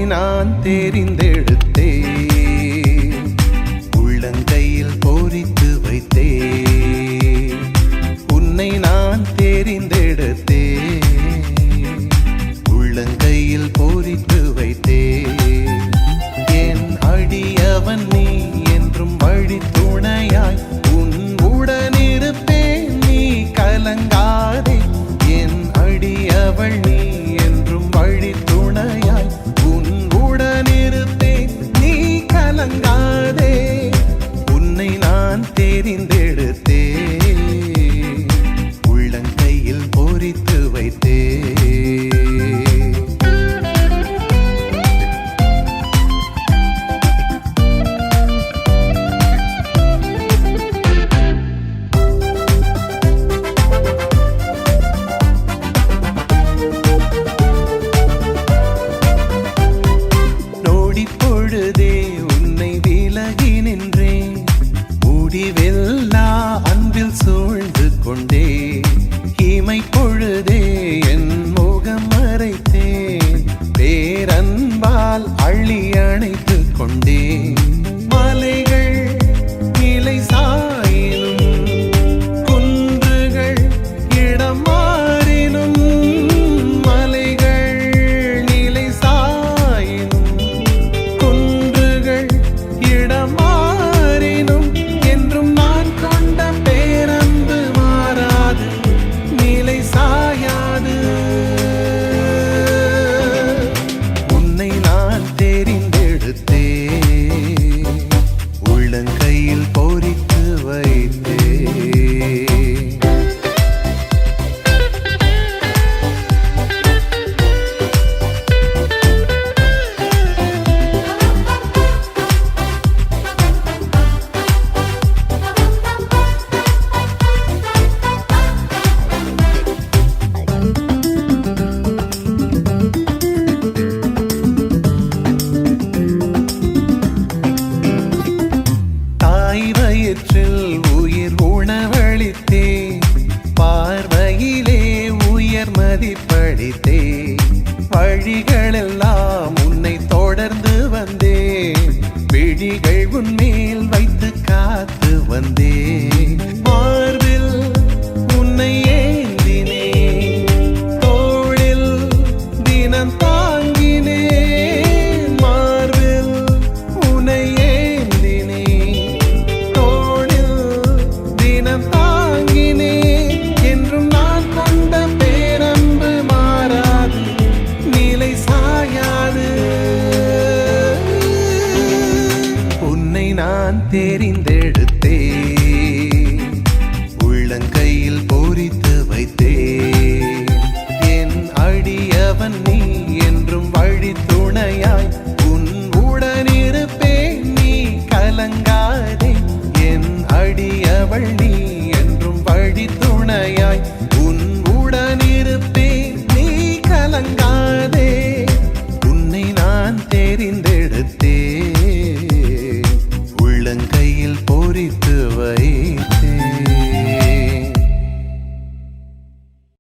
நான் தெரிந்தெடுத்தே உள்ளங்கையில் பொறித்து வைத்தே உன்னை நான் தெரிந்தெடுத்தே உள்ளங்கையில் பொறித்து வைத்தே என் அடியவன் நீ என்றும் வழி துணையாய் உன் உடனிருப்பேன் நீ கலங்காதே என் அடியவள் நீ என்றும் வழி துணையாய் கலங்காதே உன்னை நான் தெரிந்தெடுத்தே உள்ளங்கையில் பொறித்து வைத்தே பொழுதே உன்னை விலகி நின்றேன் முடிவெல்லா அன்பில் சூழ்ந்து கொண்டே இமை பொழுதே என் முகம் மறைத்தேன் பேரன்பால் அள்ளி அணைத்து கொண்டேன் மலைகள் நிலை சாயினும் குன்றுகள் இடம் மாறினும் மலைகள் நிலை சாயினும் இடமாறினும் என்றும் நான் கொண்ட பேரன்பு மாறாது நிலை சாயாது உன்னை நான் தெரிந்தெடுத்தே உள்ளங்கையில் பொறித்து வைத்தே வயிற்றில் உயிர் உணவளித்தே பார்வையிலே உயர் மதிப்பளித்தே வழிகளெல்லாம் உன்னை தொடர்ந்து வந்தே விழிகள் உன்மேல் வைத்து காத்து வந்தே மார்பில் உன்னை ஏந்தினே தோளில் தினம் தாங்கினே மார்பில் உன்னை தாங்கினே என்றும் நான் கொண்ட பேரன்பு மாறாது நிலை சாயாது உன்னை நான் தெரிந்தே